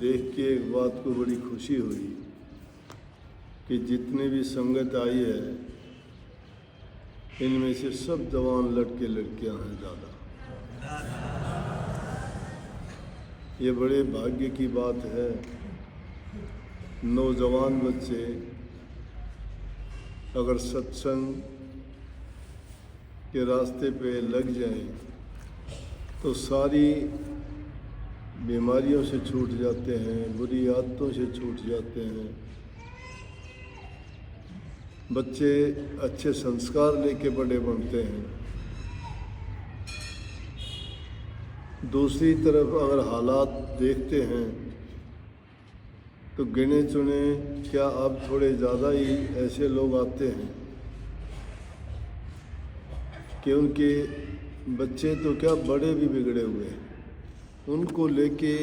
देख के एक बात को बड़ी खुशी हुई कि जितने भी संगत आई है इनमें से सब जवान लड़के लड़कियां हैं ज़्यादा। ये बड़े भाग्य की बात है। नौजवान बच्चे अगर सत्संग के रास्ते पे लग जाएं तो सारी बीमारियों से छूट जाते हैं, बुरी आदतों से छूट जाते हैं। बच्चे अच्छे संस्कार लेके बड़े बनते हैं। दूसरी तरफ अगर हालात देखते हैं तो गिने चुने क्या अब थोड़े ज़्यादा ही ऐसे लोग आते हैं कि उनके बच्चे तो क्या बड़े भी बिगड़े हुए हैं। उनको लेके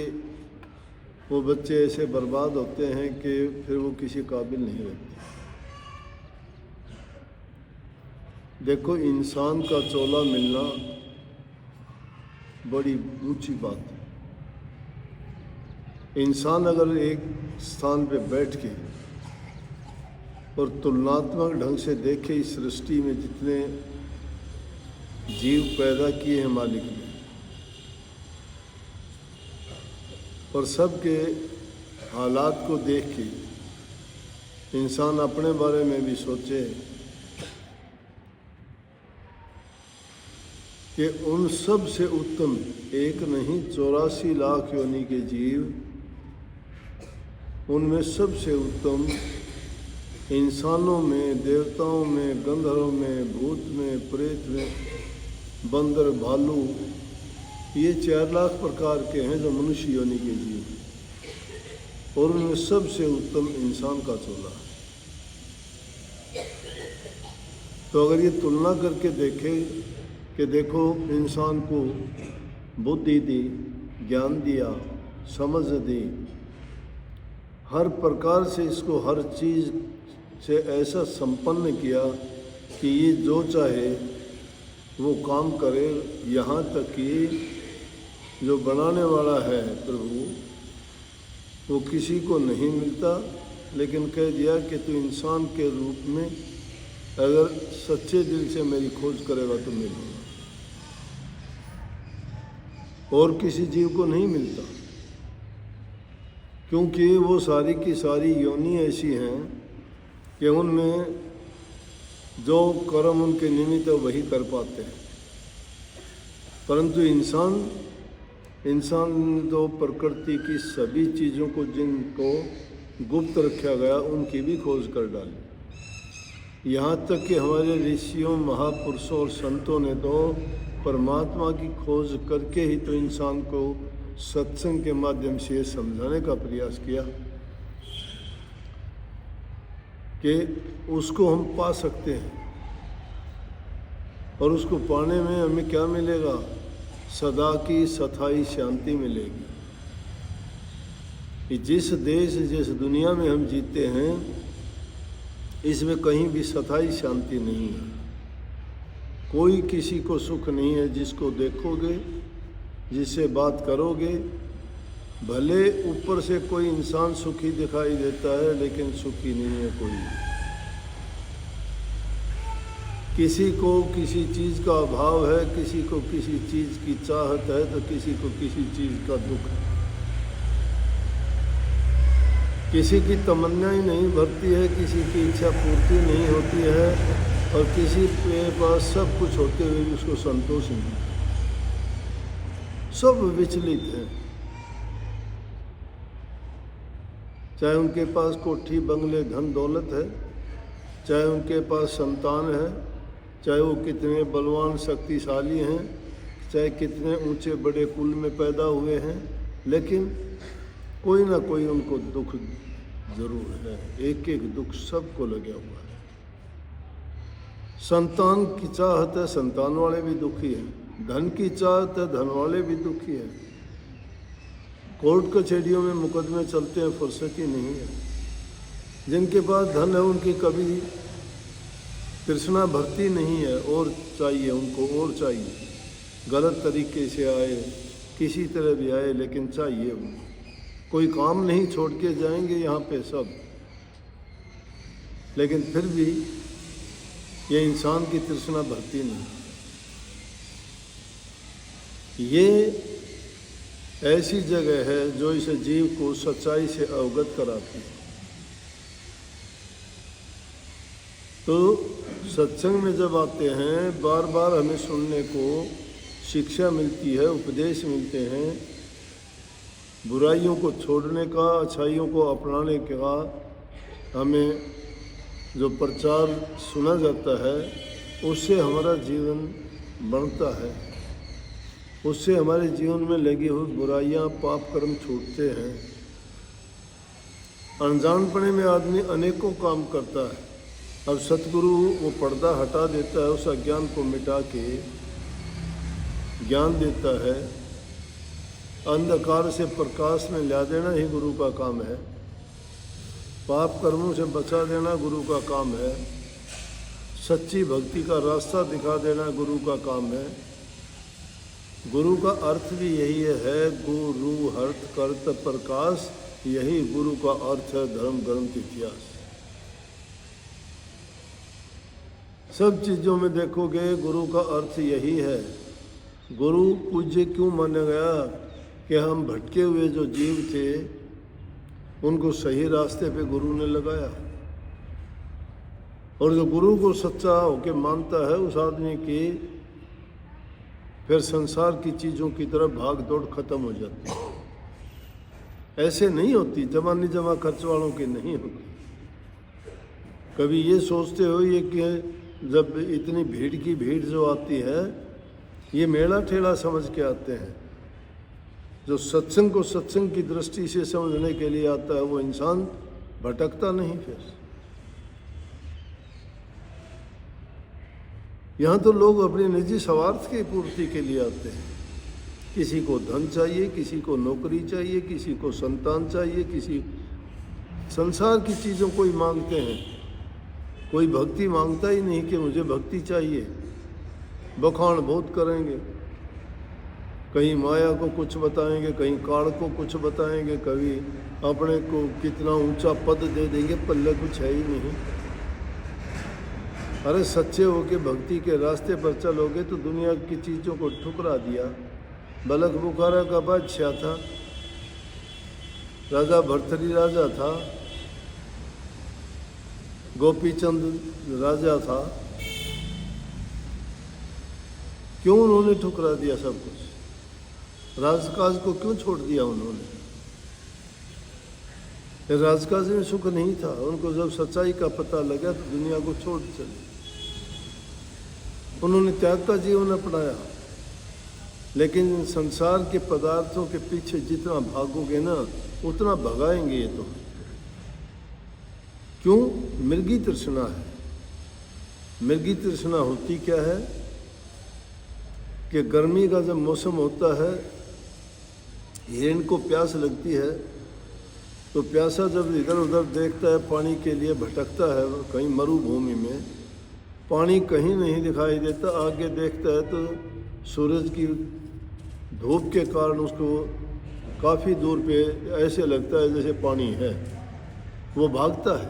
वो बच्चे ऐसे बर्बाद होते हैं कि फिर वो किसी काबिल नहीं रहते। देखो, इंसान का चोला मिलना बड़ी ऊंची बात है। इंसान अगर एक स्थान पे बैठ के और तुलनात्मक ढंग से देखे इस सृष्टि में जितने जीव पैदा किए हैं मालिक ने, और सबके हालात को देख के इंसान अपने बारे में भी सोचे कि उन सब से उत्तम एक नहीं 84 लाख योनि के जीव, उनमें सबसे उत्तम इंसानों में, देवताओं में, गंधर्वों में, भूत में, प्रेत में, बंदर, भालू, ये 4 लाख प्रकार के हैं जो मनुष्य योनि के जीव, और उनमें सबसे उत्तम इंसान का चोला है। तो अगर ये तुलना करके देखें कि देखो, इंसान को बुद्धि दी, ज्ञान दिया, समझ दी, हर प्रकार से इसको हर चीज़ से ऐसा संपन्न किया कि ये जो चाहे वो काम करे। यहाँ तक कि जो बनाने वाला है प्रभु, वो किसी को नहीं मिलता, लेकिन कह दिया कि तू इंसान के रूप में अगर सच्चे दिल से मेरी खोज करेगा तो मिलेगा। और किसी जीव को नहीं मिलता, क्योंकि वो सारी की सारी योनि ऐसी हैं कि उनमें जो कर्म उनके निमित्त वही कर पाते हैं। परंतु इंसान तो प्रकृति की सभी चीज़ों को जिनको गुप्त रखा गया उनकी भी खोज कर डाली। यहाँ तक कि हमारे ऋषियों, महापुरुषों और संतों ने तो परमात्मा की खोज करके ही तो इंसान को सत्संग के माध्यम से समझाने का प्रयास किया कि उसको हम पा सकते हैं, और उसको पाने में हमें क्या मिलेगा? सदा की स्थायी शांति मिलेगी। कि जिस देश, जिस दुनिया में हम जीते हैं, इसमें कहीं भी स्थायी शांति नहीं है। कोई किसी को सुख नहीं है। जिसको देखोगे, जिससे बात करोगे, भले ऊपर से कोई इंसान सुखी दिखाई देता है, लेकिन सुखी नहीं है कोई। किसी को किसी चीज़ का अभाव है, किसी को किसी चीज़ की चाहत है, तो किसी को किसी चीज़ का दुख है। किसी की तमन्ना ही नहीं भरती है, किसी की इच्छा पूर्ति नहीं होती है, और किसी के पास सब कुछ होते हुए भी उसको संतोष नहीं। सब विचलित हैं। चाहे उनके पास कोठी बंगले धन दौलत है, चाहे उनके पास संतान है, चाहे वो कितने बलवान शक्तिशाली हैं, चाहे कितने ऊंचे बड़े कुल में पैदा हुए हैं, लेकिन कोई ना कोई उनको दुख जरूर है। एक एक दुख सबको लगा हुआ है। संतान की चाहत है, संतान वाले भी दुखी हैं। धन की चाहत है, धन वाले भी दुखी हैं। कोर्ट कचहरियों में मुकदमे चलते हैं, फुर्सत ही नहीं है। जिनके पास धन है उनकी कभी तृष्णा भरती नहीं है, और चाहिए उनको, और चाहिए। गलत तरीके से आए, किसी तरह भी आए, लेकिन चाहिए उनको। कोई काम नहीं छोड़ के जाएंगे यहाँ पे सब, लेकिन फिर भी ये इंसान की तृष्णा भरती नहीं। ये ऐसी जगह है जो इस जीव को सच्चाई से अवगत कराती है। तो सत्संग में जब आते हैं, बार बार हमें सुनने को शिक्षा मिलती है, उपदेश मिलते हैं, बुराइयों को छोड़ने का, अच्छाइयों को अपनाने का हमें जो प्रचार सुना जाता है, उससे हमारा जीवन बनता है, उससे हमारे जीवन में लगी हुई बुराइयां, पाप कर्म छूटते हैं। अनजानपने में आदमी अनेकों काम करता है। अब सतगुरु वो पर्दा हटा देता है, उस अज्ञान को मिटा के ज्ञान देता है। अंधकार से प्रकाश में ला देना ही गुरु का काम है। पाप कर्मों से बचा देना गुरु का काम है। सच्ची भक्ति का रास्ता दिखा देना गुरु का काम है। गुरु का अर्थ भी यही है, गुरु हर्त कर्त प्रकाश, यही गुरु का अर्थ है, धर्म ग्रंथ इतिहास। सब चीज़ों में देखोगे गुरु का अर्थ यही है। गुरु पूज्य क्यों माना गया? कि हम भटके हुए जो जीव थे उनको सही रास्ते पे गुरु ने लगाया, और जो गुरु को सच्चा होके मानता है उस आदमी की फिर संसार की चीज़ों की तरफ भाग दौड़ खत्म हो जाती है। ऐसे नहीं होती, जमानी जमा खर्च वालों की नहीं होती। कभी ये सोचते हो ये कि जब इतनी भीड़ की भीड़ जो आती है, ये मेला ठेला समझ के आते हैं। जो सत्संग को सत्संग की दृष्टि से समझने के लिए आता है वो इंसान भटकता नहीं। फिर यहाँ तो लोग अपने निजी स्वार्थ की पूर्ति के लिए आते हैं। किसी को धन चाहिए, किसी को नौकरी चाहिए, किसी को संतान चाहिए, किसी संसार की चीज़ों को ही मांगते हैं। कोई भक्ति मांगता ही नहीं कि मुझे भक्ति चाहिए। बखान बहुत करेंगे, कहीं माया को कुछ बताएंगे, कहीं काल को कुछ बताएंगे, कभी अपने को कितना ऊंचा पद दे देंगे, पल्ले कुछ है ही नहीं। अरे सच्चे होके भक्ति के रास्ते पर चलोगे तो दुनिया की चीज़ों को ठुकरा दिया। बलख बुखारा का बादशाह था, राजा भर्तरी राजा था, गोपीचंद राजा था। क्यों उन्होंने ठुकरा दिया सब कुछ? राजकाज को क्यों छोड़ दिया उन्होंने? राजकाज में सुख नहीं था। उनको जब सच्चाई का पता लगा तो दुनिया को छोड़ चले। उन्होंने त्याग का जीवन अपनाया, लेकिन संसार के पदार्थों के पीछे जितना भागोगे ना उतना भगाएंगे ये तो। क्यों? मृगी तृष्णा है। मृगी तृष्णा होती क्या है कि गर्मी का जब मौसम होता है, हिरण को प्यास लगती है, तो प्यासा जब इधर उधर देखता है पानी के लिए भटकता है, कहीं मरुभूमि में पानी कहीं नहीं दिखाई देता, आगे देखता है तो सूरज की धूप के कारण उसको काफ़ी दूर पे ऐसे लगता है जैसे पानी है। वो भागता है,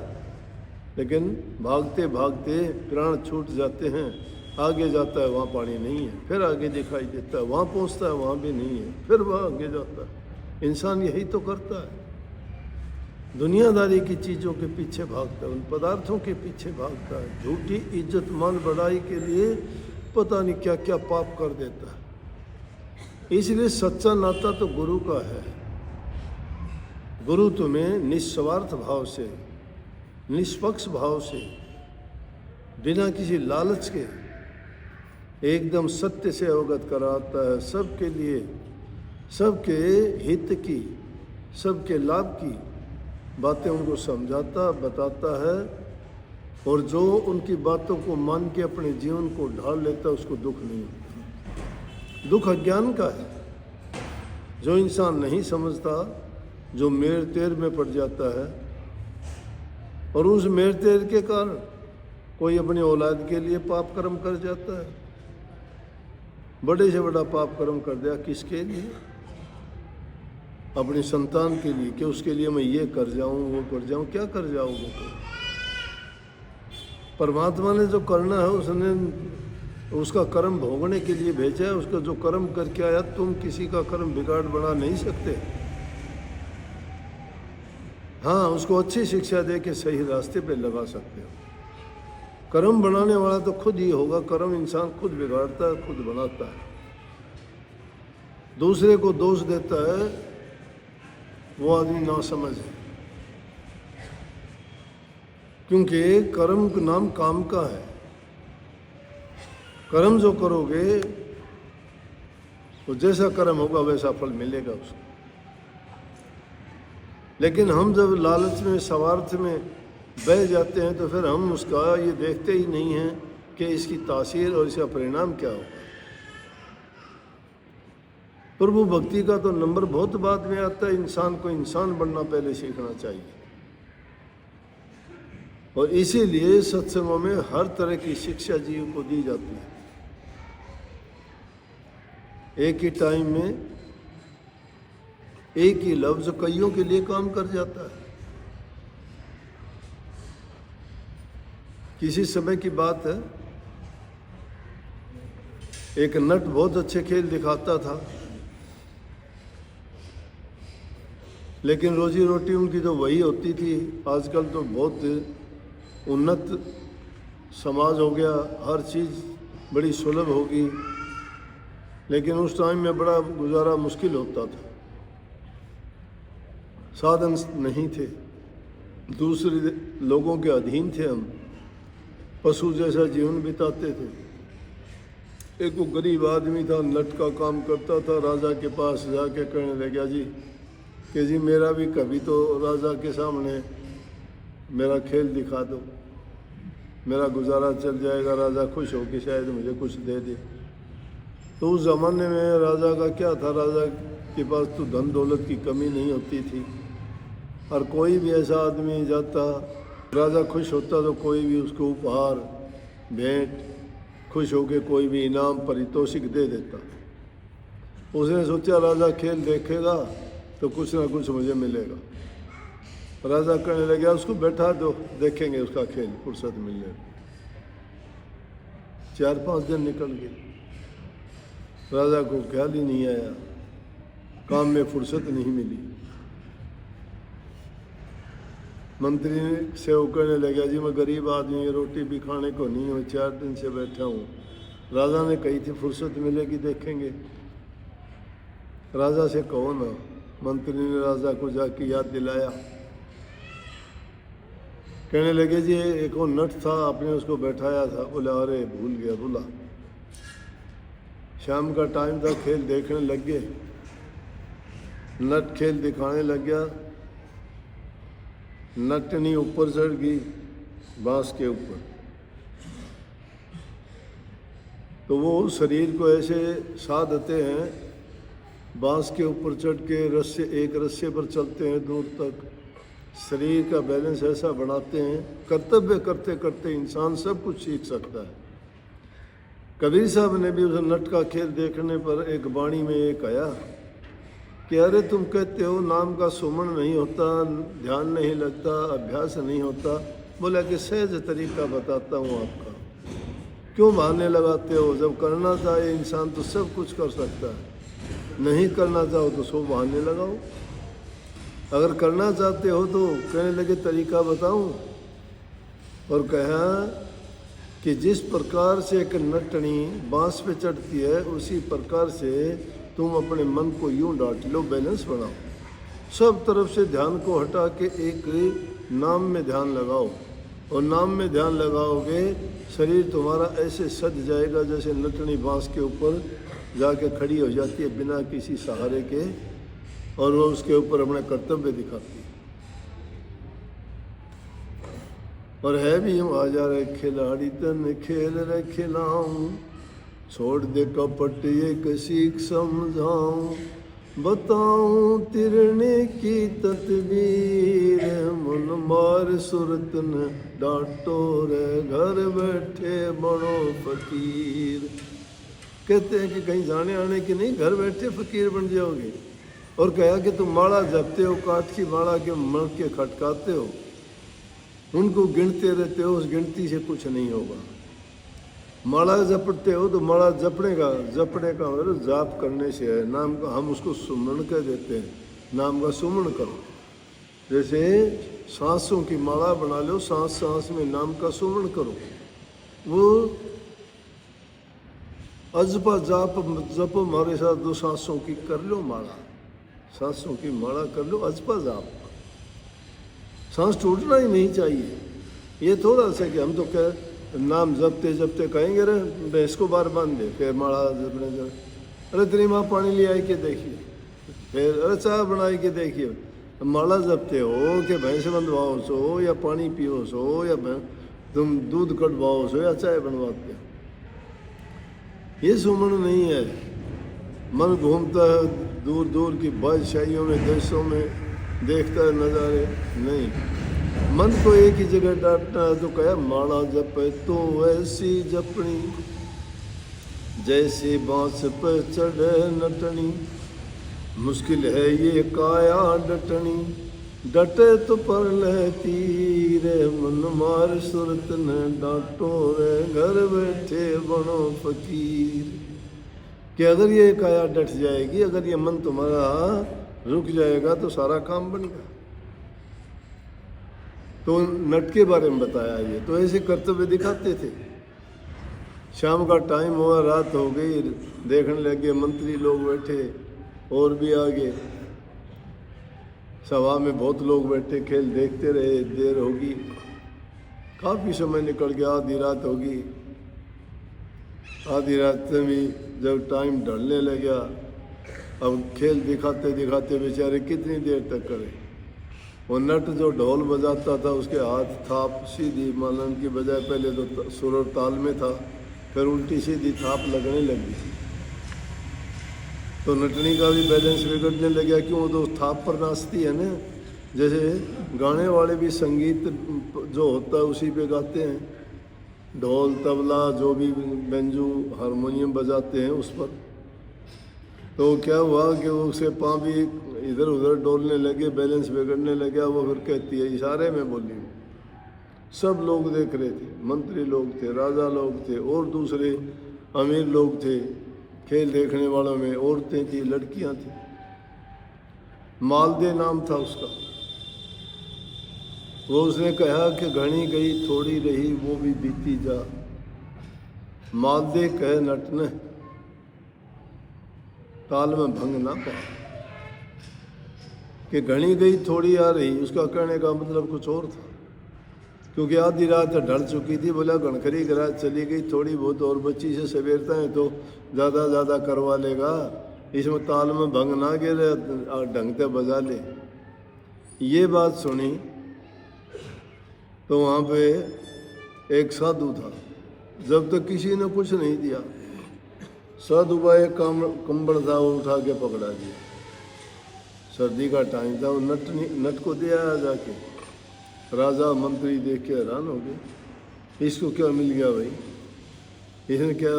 लेकिन भागते भागते प्राण छूट जाते हैं। आगे जाता है, वहाँ पानी नहीं है, फिर आगे दिखाई देता है, वहाँ पहुँचता है, वहाँ भी नहीं है, फिर वहाँ आगे जाता है। इंसान यही तो करता है, दुनियादारी की चीज़ों के पीछे भागता है, उन पदार्थों के पीछे भागता है। झूठी इज्जत मान बढ़ाई के लिए पता नहीं क्या क्या पाप कर देता है। इसलिए सच्चा नाता तो गुरु का है। गुरु तुम्हें निस्वार्थ भाव से, निष्पक्ष भाव से, बिना किसी लालच के एकदम सत्य से अवगत कराता है। सबके लिए, सबके हित की, सबके लाभ की बातें उनको समझाता, बताता है, और जो उनकी बातों को मान के अपने जीवन को ढाल लेता है उसको दुख नहीं होता। दुख अज्ञान का है। जो इंसान नहीं समझता, जो मेर तेर में पड़ जाता है, और उस मेर तेर के कारण कोई अपनी औलाद के लिए पाप कर्म कर जाता है। बड़े से बड़ा पाप कर्म कर दिया, किसके लिए? अपनी संतान के लिए कि उसके लिए मैं ये कर जाऊं वो कर जाऊं। क्या कर जाओगे तो? परमात्मा ने जो करना है उसने उसका कर्म भोगने के लिए भेजा है। उसका जो कर्म करके आया, तुम किसी का कर्म बिगाड़ बना नहीं सकते। हाँ, उसको अच्छी शिक्षा दे के सही रास्ते पे लगा सकते हो। कर्म बनाने वाला तो खुद ही होगा। कर्म इंसान खुद बिगाड़ता है, खुद बनाता है। दूसरे को दोष देता है, वो आदमी नासमझ है। क्योंकि कर्म का नाम काम का है। कर्म जो करोगे तो जैसा कर्म होगा वैसा फल मिलेगा उसको। लेकिन हम जब लालच में, स्वार्थ में बह जाते हैं तो फिर हम उसका ये देखते ही नहीं हैं कि इसकी तासीर और इसका परिणाम क्या होगा। प्रभु भक्ति का तो नंबर बहुत बाद में आता है। इंसान को इंसान बनना पहले सीखना चाहिए। और इसीलिए सत्संगों में हर तरह की शिक्षा जीव को दी जाती है। एक ही टाइम में एक ही लफ्ज कईयों के लिए काम कर जाता है। किसी समय की बात है, एक नट बहुत अच्छे खेल दिखाता था, लेकिन रोजी रोटी उनकी तो वही होती थी। आजकल तो बहुत उन्नत समाज हो गया, हर चीज़ बड़ी सुलभ होगी, लेकिन उस टाइम में बड़ा गुजारा मुश्किल होता था। साधन नहीं थे, दूसरे लोगों के अधीन थे हम, पशु जैसा जीवन बिताते थे। एक वो गरीब आदमी था, नट का काम करता था। राजा के पास जाके कहने लगा जी कि जी मेरा भी कभी तो राजा के सामने मेरा खेल दिखा दो, मेरा गुजारा चल जाएगा, राजा खुश हो कि शायद मुझे कुछ दे दे। तो उस ज़माने में राजा का क्या था, राजा के पास तो धन दौलत की कमी नहीं होती थी। और कोई भी ऐसा आदमी जाता, राजा खुश होता तो कोई भी उसको उपहार, भेंट, खुश होके कोई भी इनाम, पारितोषिक दे देता। उसने सोचा राजा खेल देखेगा तो कुछ ना कुछ मुझे मिलेगा। राजा कहने लगे उसको बैठा दो, देखेंगे उसका खेल, फुर्सत मिलेगा। 4-5 दिन निकल गए, राजा को ख्याल ही नहीं आया, काम में फुर्सत नहीं मिली। मंत्री से वो कहने लगा जी मैं गरीब आदमी, रोटी भी खाने को नहीं है, 4 दिन से बैठा हूँ। राजा ने कही थी फुर्सत मिलेगी देखेंगे, राजा से कहो ना। मंत्री ने राजा को जाके याद दिलाया। कहने लगे जी एक वो नट था, आपने उसको बैठाया था। बोले अरे भूल गया, भूला। शाम का टाइम था, खेल देखने लग गए। नट खेल दिखाने लग गया। नटनी ऊपर चढ़ गई बांस के ऊपर, तो वो शरीर को ऐसे साधते हैं, बांस के ऊपर चढ़ के रस्से, एक रस्से पर चलते हैं दूर तक, शरीर का बैलेंस ऐसा बनाते हैं। कर्तव्य करते करते इंसान सब कुछ सीख सकता है। कबीर साहब ने भी उस नट का खेल देखने पर एक वाणी में एक आया कि अरे तुम कहते हो नाम का सुमन नहीं होता, ध्यान नहीं लगता, अभ्यास नहीं होता। बोला कि सहज तरीका बताता हूँ आपका, क्यों बहाने लगाते हो? जब करना चाहे इंसान तो सब कुछ कर सकता है, नहीं करना चाहो तो सो बहाने लगाओ। अगर करना चाहते हो तो कहने लगे तरीका बताऊं, और कहा कि जिस प्रकार से एक नटनी बांस पे चढ़ती है उसी प्रकार से तुम अपने मन को यूं डांट लो, बैलेंस बनाओ, सब तरफ से ध्यान को हटा के एक नाम में ध्यान लगाओ। और नाम में ध्यान लगाओगे शरीर तुम्हारा ऐसे सज जाएगा जैसे नटनी बांस के ऊपर जाके खड़ी हो जाती है बिना किसी सहारे के, और वो उसके ऊपर अपना कर्तव्य दिखाती है। और है भी हम आ जा रहे खिलाड़ी तन खेल रहे खिलाऊं, छोड़ दे कपट एक सीख समझाऊं, बताऊं तिरने की तदबीर, मन मार सूरत न डांटो रे, घर बैठे बड़ो फकीर। कहते हैं कि कहीं जाने आने की नहीं, घर बैठे फकीर बन जाओगे। और कहा कि तुम माला जपते हो, काठ की माला के मण के खटकाते हो, उनको गिनते रहते हो, उस गिनती से कुछ नहीं होगा। माला जपते हो तो माला जपने का मतलब जाप करने से है, नाम का हम उसको सुमरण कह देते हैं, नाम का सुमरण करो। जैसे सांसों की माला बना लो, सांस सांस में नाम का सुमरण करो। वो अजपा जाप जप हमारे साथ 2 सांसों की कर लो माला, सांसों की माला कर लो, अजपा जाप। सांस टूटना ही नहीं चाहिए। ये थोड़ा सा कि हम तो कह नाम जपते जपते कहेंगे रे भैंस को बार बांध दे, फिर माला जपने जा, अरे तेरी माँ पानी ले आई के देखिए, फिर अरे चाय बनाई के देखिए। माला जपते हो कि भैंस बंधवाओ सो, या पानी पियो सो, या तुम दूध कटवाओ सो, या चाय बनवाते हो, ये सुमन नहीं है। मन घूमता है दूर दूर की बादशाहियों में, देशों में, देखता है नज़ारे, नहीं। मन को एक ही जगह डांटना है तो कहा माला जपे तो वैसी जपनी, जैसे बांस पे चढ़े नटनी, मुश्किल है ये काया डटनी, डटे तो पर लेती रे, मन मार सुरत न डांटो रे, घर बैठे बनो फकीर। कि अगर ये काया डट जाएगी, अगर ये मन तुम्हारा रुक जाएगा तो सारा काम बन गया। तो नट के बारे में बताया ये, तो ऐसे कर्तव्य दिखाते थे। शाम का टाइम हुआ, रात हो गई, देखने लगे मंत्री लोग बैठे और भी आगे, सभा में बहुत लोग बैठे, खेल देखते रहे, देर होगी, काफ़ी समय निकल गया, आधी रात होगी। आधी रात में भी जब टाइम ढलने लगा, अब खेल दिखाते दिखाते बेचारे कितनी देर तक करें। वो नट जो ढोल बजाता था उसके हाथ थाप सीधी मालन की बजाय पहले तो सुर और ताल में था, फिर उल्टी सीधी थाप लगने लगी। तो नटनी का भी बैलेंस बिगड़ने लगा, क्यों? तो थाप पर नाचती है ना। जैसे गाने वाले भी संगीत जो होता है उसी पे गाते हैं, ढोल तबला जो भी बेंजू हारमोनियम बजाते हैं उस पर। तो क्या हुआ कि वो उसे पाँव भी इधर उधर डोलने लगे, बैलेंस बिगड़ने लगा। वो फिर कहती है, इशारे में बोली। सब लोग देख रहे थे, मंत्री लोग थे, राजा लोग थे, और दूसरे अमीर लोग थे। खेल देखने वालों में औरतें थी, लड़कियां थी। मालदे नाम था उसका। वो उसने कहा कि घनी गई थोड़ी रही, वो भी बीती जा। मालदे कहे नट ने, ताल में भंग ना पा। कि घनी गई थोड़ी आ रही, उसका कहने का मतलब कुछ और था, क्योंकि आधी रात ढल चुकी थी। बोला गणखरी की रात चली गई, थोड़ी बहुत और बच्ची से सवेरता है तो ज़्यादा करवा लेगा, इसमें ताल में भंग ना गिरे, ढंग से बजा ले। ये बात सुनी तो वहाँ पे एक साधु था। जब तक किसी ने कुछ नहीं दिया, साधु का एक कंबल था, वो उठा के पकड़ा दिया। सर्दी का टाइम था, वो नट को दिया जाके। राजा मंत्री देख के हैरान हो गए, इसको क्या मिल गया भाई? इसने क्या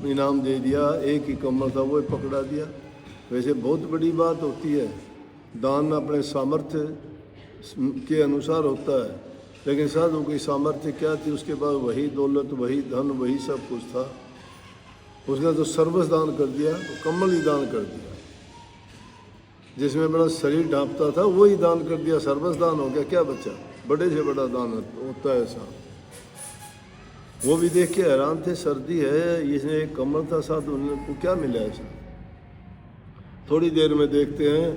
इनाम दे दिया? एक ही कमर था, वो पकड़ा दिया। वैसे बहुत बड़ी बात होती है, दान अपने सामर्थ्य के अनुसार होता है, लेकिन साधु की सामर्थ्य क्या थी? उसके पास वही दौलत, वही धन, वही सब कुछ था। उसने तो सर्वस्व दान कर दिया, तो कमल ही दान कर दिया। जिसमें बड़ा शरीर ढांपता था वही दान कर दिया, सर्वस्व दान हो गया, क्या बचा? बड़े से बड़ा दान होता है ऐसा। वो भी देख के हैरान थे, सर्दी है, इसने एक कमल था, साथ उनको क्या मिला ऐसा? थोड़ी देर में देखते हैं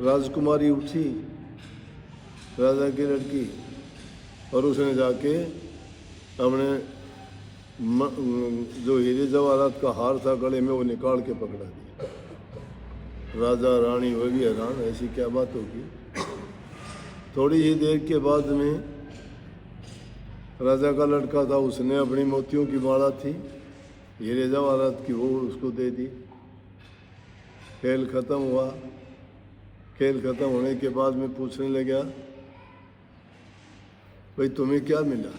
राजकुमारी उठी, राजा की लड़की, और उसने जाके अपने जो हीरे जवाहरात का हार था गले में, वो निकाल के पकड़ा दिया। राजा रानी वो भी हैरान, ऐसी क्या बात होगी? थोड़ी ही देर के बाद में राजा का लड़का था, उसने अपनी मोतियों की माला थी हीरे जवाहरात की, वो उसको दे दी। खेल ख़त्म हुआ। खेल ख़त्म होने के बाद में पूछने लगा, भाई तुम्हें क्या मिला?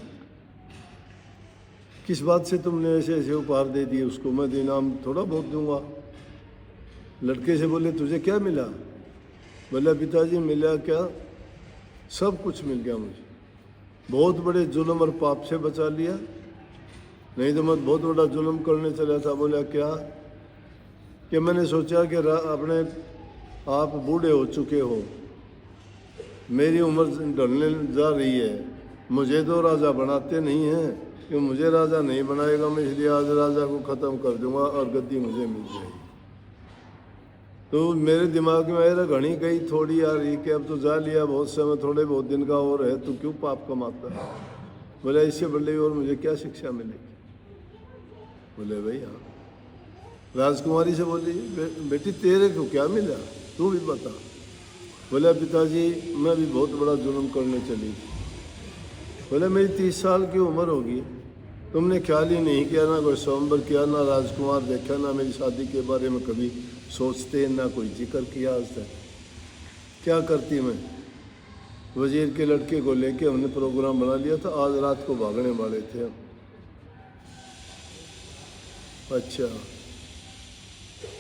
किस बात से तुमने ऐसे ऐसे उपहार दे दिए उसको? मैं इनाम थोड़ा बहुत दूंगा। लड़के से बोले तुझे क्या मिला? बोला पिताजी मिला क्या, सब कुछ मिल गया मुझे, बहुत बड़े जुल्म और पाप से बचा लिया, नहीं तो मैं बहुत बड़ा जुल्म करने चला था। बोला क्या? कि मैंने सोचा कि अपने आप बूढ़े हो चुके हो, मेरी उम्र ढलने जा रही है, मुझे तो राजा बनाते नहीं हैं, कि मुझे राजा नहीं बनाएगा मैं, इसलिए आज राजा को ख़त्म कर दूंगा और गद्दी मुझे मिल जाएगी। तो मेरे दिमाग में आया घनी गई थोड़ी आ रही कि अब तो जा लिया बहुत समय, थोड़े बहुत दिन का और है, तो क्यों पाप कमाता है? बोला इससे बड़ी और मुझे क्या शिक्षा मिलेगी? बोले भाई हाँ। राजकुमारी से बोली बेटी तेरे को क्या मिला, तू भी बता। बोला पिताजी मैं भी बहुत बड़ा जुल्म करने चली थी। बोला मेरी 30 साल की उम्र होगी, तुमने ख्याल ही नहीं किया, ना कोई स्वयंवर किया, ना राजकुमार देखा, ना मेरी शादी के बारे में कभी सोचते, ना कोई जिक्र किया आज तक। क्या करती मैं? वजीर के लड़के को लेके हमने प्रोग्राम बना लिया था, आज रात को भागने वाले थे हम। अच्छा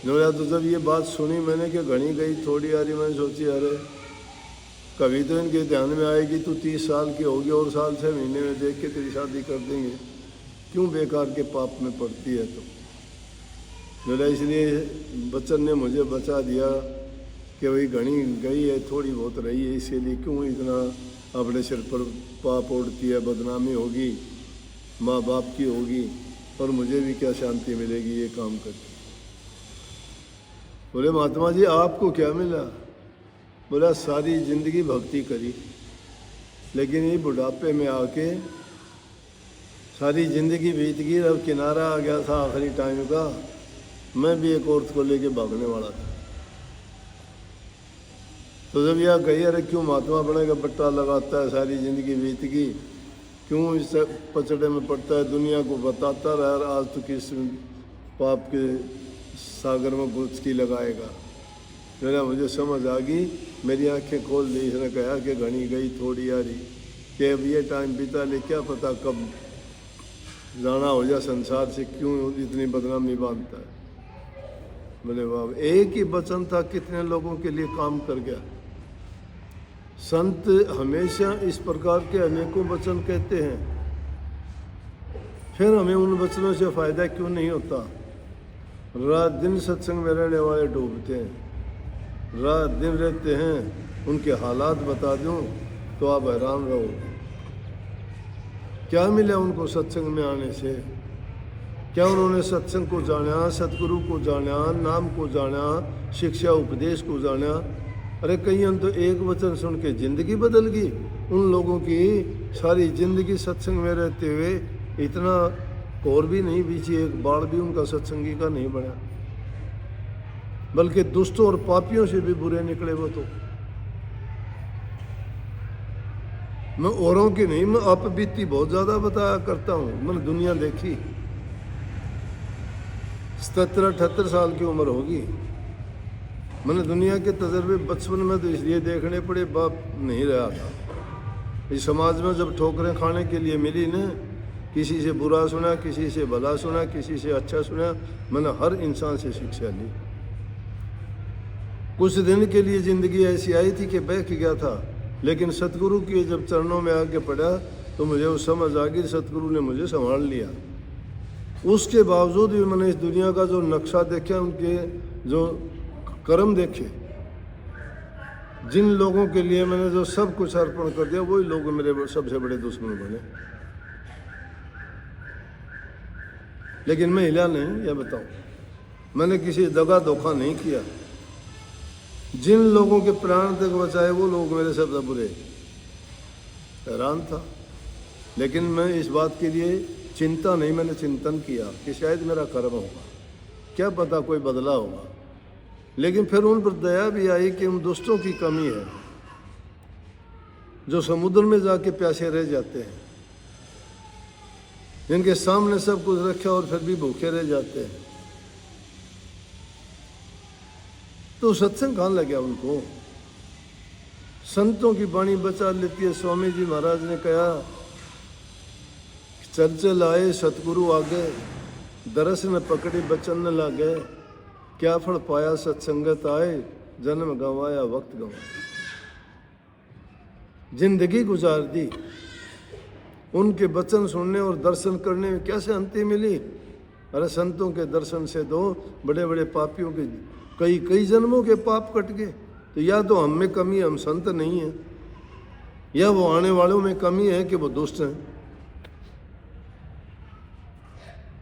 तो जब ये बात सुनी मैंने कि घनी गई थोड़ी आ रही, मैंने सोची अरे कभी तो इनके ध्यान में आएगी, तू 30 साल की होगी और साल 6 महीने में देख के तेरी शादी कर देंगे, क्यों बेकार के पाप में पड़ती है? तो बोला इसलिए बच्चन ने मुझे बचा दिया कि भाई घनी गई है थोड़ी बहुत रही है, इसीलिए क्यों इतना अपने सिर पर पाप ओढ़ती है, बदनामी होगी, माँ बाप की होगी, और मुझे भी क्या शांति मिलेगी ये काम करके। बोले महात्मा जी आपको क्या मिला? बोला सारी जिंदगी भक्ति करी, लेकिन ये बुढ़ापे में आके सारी जिंदगी बीत गई, अब किनारा आ गया था आखिरी टाइम का, मैं भी एक औरत को लेके भागने वाला था। तो जब यह गई अरे क्यों महात्मा बनेगा, बट्टा लगाता है, सारी जिंदगी बीत गई, क्यों इस पचड़े में पड़ता है, दुनिया को बताता रहा, आज तो किस पाप के सागर में गुचकी लगाएगा। मेरा मुझे समझ आ गई, मेरी आंखें खोल दी। इसने कहा कि घनी गई थोड़ी आ रही, कि अब ये टाइम बीता ले, क्या पता कब जाना हो जाए संसार से, क्यों इतनी बदनामी बांधता है। बोले बाबा एक ही वचन था कितने लोगों के लिए काम कर गया। संत हमेशा इस प्रकार के अनेकों वचन कहते हैं, फिर हमें उन वचनों से फायदा क्यों नहीं होता? रात दिन सत्संग में रहने वाले डूबते हैं, रात दिन रहते हैं, उनके हालात बता दूं तो आप हैरान रहोगे। क्या मिला उनको सत्संग में आने से? क्या उन्होंने सत्संग को जाना, सतगुरु को जाना, नाम को जाना, शिक्षा उपदेश को जाना? अरे कईयों तो एक वचन सुन के जिंदगी बदल गई। उन लोगों की सारी जिंदगी सत्संग में रहते हुए इतना और भी नहीं बीची, एक बाढ़ भी उनका सत्संगी का नहीं बना, बल्कि दुष्टों और पापियों से भी बुरे निकले वो तो। मैं औरों की नहीं, मैं आप बीती बहुत ज्यादा बताया करता हूँ। मैंने दुनिया देखी, 77-78 साल की उम्र होगी। मैंने दुनिया के तजर्बे बचपन में तो इसलिए देखने पड़े, बाप नहीं रहा था। इस समाज में जब ठोकरें खाने के लिए मिली न, किसी से बुरा सुना, किसी से भला सुना, किसी से अच्छा सुना, मैंने हर इंसान से शिक्षा ली। कुछ दिन के लिए जिंदगी ऐसी आई थी कि बह गया था, लेकिन सतगुरु के जब चरणों में आके पड़ा तो मुझे वो समझ आ गई, सतगुरु ने मुझे संभाल लिया। उसके बावजूद भी मैंने इस दुनिया का जो नक्शा देखा, उनके जो कर्म देखे, जिन लोगों के लिए मैंने जो सब कुछ अर्पण कर दिया, वही लोग मेरे सबसे बड़े दुश्मन बने। लेकिन मैं हिला नहीं, यह बताऊं, मैंने किसी दगा धोखा नहीं किया। जिन लोगों के प्राण तक बचाए वो लोग मेरे सबसे बुरे। हैरान था, लेकिन मैं इस बात के लिए चिंता नहीं, मैंने चिंतन किया कि शायद मेरा कर्म होगा, क्या पता कोई बदला होगा। लेकिन फिर उन पर दया भी आई कि उन दुष्टों की कमी है जो समुद्र में जाके प्यासे रह जाते हैं, जिनके सामने सब कुछ रखा और फिर भी भूखे रह जाते हैं। तो सत्संग कहाँ लग गया उनको? संतों की वाणी बचा लेती है। स्वामी जी महाराज ने कहा, चल चल आए सतगुरु आगे, दरस न पकड़ी बचन न लागे, क्या फल पाया सत्संगत आए, जन्म गंवाया वक्त गंवाया। जिंदगी गुजार दी, उनके वचन सुनने और दर्शन करने में कैसे अंति मिली। अरे संतों के दर्शन से तो बड़े बड़े पापियों के कई कई जन्मों के पाप कट गए। तो या तो हम में कमी है, हम संत नहीं है, या वो आने वालों में कमी है कि वो दुष्ट हैं।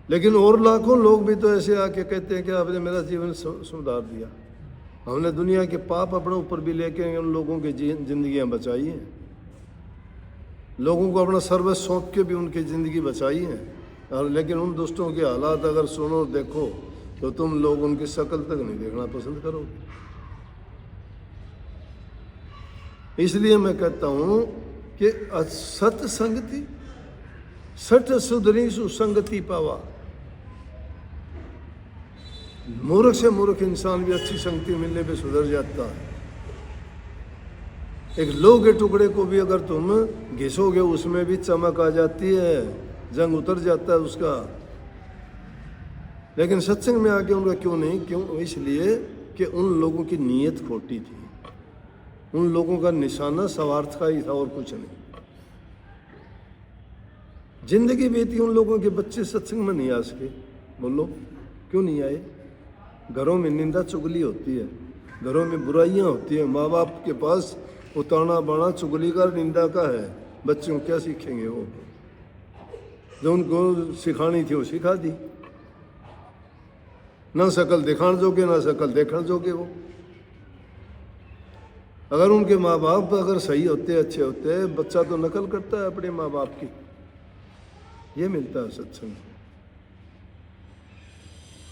लेकिन और लाखों लोग भी तो ऐसे आके कहते हैं कि आपने मेरा जीवन सुधार दिया। हमने दुनिया के पाप अपने ऊपर भी लेके उन लोगों की जिंदगियां बचाई हैं, लोगों को अपना सर्वस्व सौंप के भी उनकी ज़िंदगी बचाई है। और लेकिन उन दोस्तों के हालात अगर सुनो देखो तो तुम लोग उनकी शक्ल तक नहीं देखना पसंद करोगे। इसलिए मैं कहता हूँ कि सत्संगति सठ सुधरी सुसंगति पावा। मूर्ख से मूर्ख इंसान भी अच्छी संगति मिलने पे सुधर जाता है। एक लोह के टुकड़े को भी अगर तुम घिसोगे उसमें भी चमक आ जाती है, जंग उतर जाता है उसका। लेकिन सत्संग में आके उनका क्यों नहीं? क्यों? इसलिए कि उन लोगों की नीयत खोटी थी, उन लोगों का निशाना स्वार्थ का ही था और कुछ नहीं। जिंदगी बीती, उन लोगों के बच्चे सत्संग में नहीं आ सके। बोलो क्यों नहीं आए? घरों में निंदा चुगली होती है, घरों में बुराइयां होती है, माँ बाप के पास उताना बाना चुगली का निंदा का है। बच्चों क्या सीखेंगे? वो जो उनको सिखानी थी वो सिखा दी। ना शकल दिखाण जोगे ना शकल देखण जोगे। वो अगर उनके माँ बाप अगर सही होते अच्छे होते, बच्चा तो नकल करता है अपने माँ बाप की। ये मिलता है सत्संग।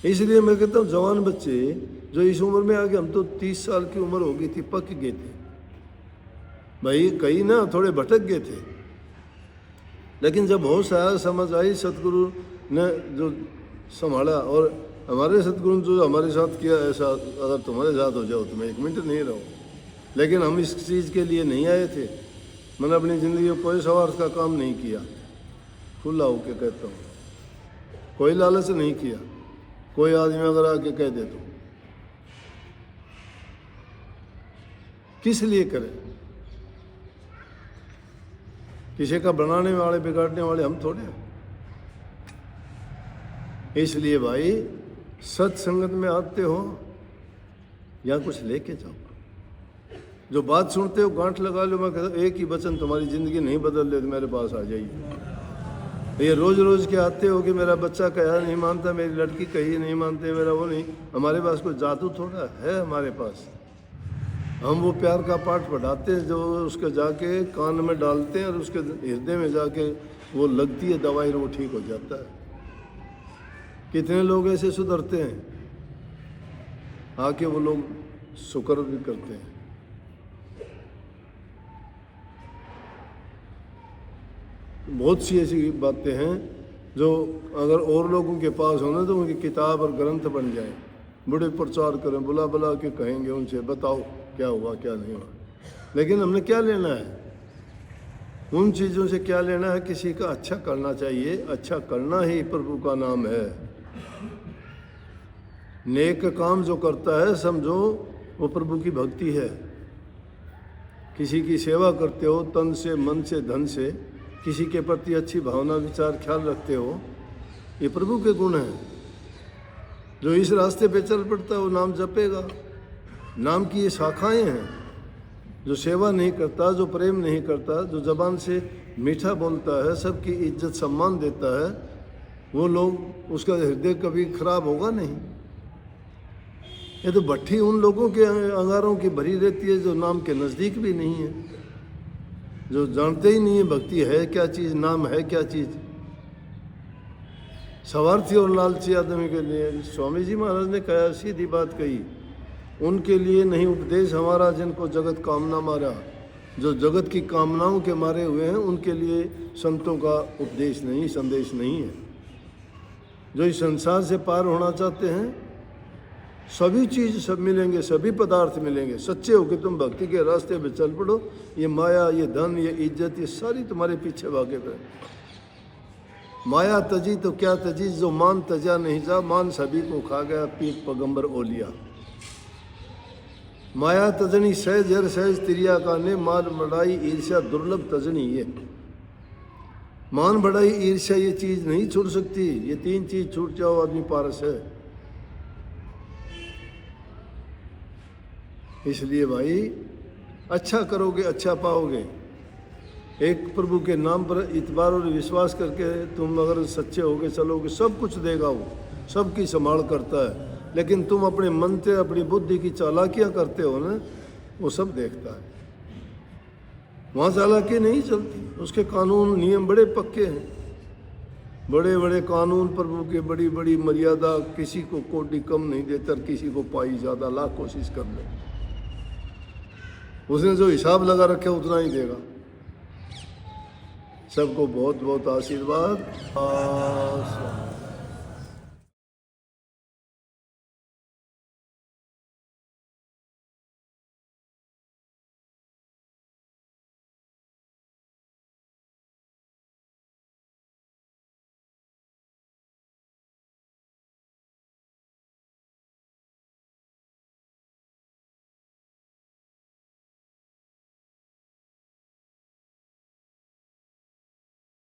इसलिए मैं कहता हूँ जवान बच्चे जो इस उम्र में आके, हम तो 30 साल की उम्र हो गई थी, पक गए थे भाई। कई ना थोड़े भटक गए थे, लेकिन जब होश आया, समझ आई, सतगुरु ने जो संभाला। और हमारे सतगुरु जो हमारे साथ किया, ऐसा अगर तुम्हारे साथ हो जाओ तो मैं 1 मिनट नहीं रहूँ। लेकिन हम इस चीज़ के लिए नहीं आए थे। मैंने अपनी ज़िंदगी में कोई स्वार्थ का काम नहीं किया, खुला होके कहता हूँ। कोई लालच नहीं किया। कोई आदमी अगर आके कह दे तो किस लिए करे? किसी का बनाने वाले बिगाड़ने वाले हम थोड़े हैं। इसलिए भाई सत्संगत में आते हो या कुछ लेके जाओ। जो बात सुनते हो गांठ लगा लो। मैं कहता एक ही वचन तुम्हारी जिंदगी नहीं बदल दे तो मेरे पास आ जाइए। ये रोज रोज के आते हो कि मेरा बच्चा कहा नहीं मानता, मेरी लड़की कही नहीं मानते, मेरा वो नहीं। हमारे पास कोई जादू थोड़ा है। हमारे पास हम वो प्यार का पाठ पढ़ाते हैं जो उसके जाके कान में डालते हैं और उसके हृदय में जाके वो लगती है दवाई, वो ठीक हो जाता है। कितने लोग ऐसे सुधरते हैं, आके वो लोग शुक्र भी करते हैं। बहुत सी ऐसी बातें हैं जो अगर और लोगों के पास हो ना तो उनकी किताब और ग्रंथ बन जाए। बड़े प्रचार करें, बुला बुला के कहेंगे उनसे, बताओ क्या हुआ क्या नहीं हुआ। लेकिन हमने क्या लेना है? उन चीज़ों से क्या लेना है? किसी का अच्छा करना चाहिए। अच्छा करना ही प्रभु का नाम है। नेक काम जो करता है समझो वो प्रभु की भक्ति है। किसी की सेवा करते हो तन से, मन से, धन से, किसी के प्रति अच्छी भावना विचार ख्याल रखते हो, ये प्रभु के गुण हैं। जो इस रास्ते पे चल पड़ता है वो नाम जपेगा। नाम की ये शाखाएं हैं। जो सेवा नहीं करता, जो प्रेम नहीं करता, जो जबान से मीठा बोलता है, सबकी इज्जत सम्मान देता है, वो लोग, उसका हृदय कभी खराब होगा नहीं। ये तो भट्ठी उन लोगों के अंगारों की भरी रहती है जो नाम के नज़दीक भी नहीं है, जो जानते ही नहीं है भक्ति है क्या चीज़, नाम है क्या चीज़। स्वार्थी और लालची आदमी के लिए स्वामी जी महाराज ने कहा, सीधी बात कही, उनके लिए नहीं उपदेश हमारा जिनको जगत कामना मारा। जो जगत की कामनाओं के मारे हुए हैं उनके लिए संतों का उपदेश नहीं, संदेश नहीं है। जो इस संसार से पार होना चाहते हैं, सभी चीज़ सब मिलेंगे, सभी पदार्थ मिलेंगे। सच्चे हो कि तुम भक्ति के रास्ते पे चल पड़ो, ये माया, ये धन, ये इज्जत, ये सारी तुम्हारे पीछे भागे पे। माया तजी तो क्या तजी, जो मान तजा नहीं जा, मान सभी को खा गया पीर पैगंबर ओलिया। माया तजनी सहज हर सहज तिरिया का ने, मान बढ़ाई ईर्ष्या दुर्लभ तजनी ये। मान बढ़ाई ईर्ष्या ये चीज नहीं छूट सकती, ये तीन चीज छूट जाओ आदमी पारस है। इसलिए भाई अच्छा करोगे अच्छा पाओगे। एक प्रभु के नाम पर इतबार और विश्वास करके तुम अगर सच्चे होगे चलोगे, सब कुछ देगा वो, सबकी संभाल करता है। लेकिन तुम अपने मन से अपनी बुद्धि की चालाकियां करते हो ना, वो सब देखता है। वहाँ चालाकी नहीं चलती, उसके कानून नियम बड़े पक्के हैं, बड़े बड़े कानून प्रभु के, बड़ी बड़ी मर्यादा, किसी को कोटि कम नहीं देता, किसी को पाई ज़्यादा, लाख कोशिश कर ले, उसने जो हिसाब लगा रखे उतना ही देगा। सबको बहुत बहुत आशीर्वाद।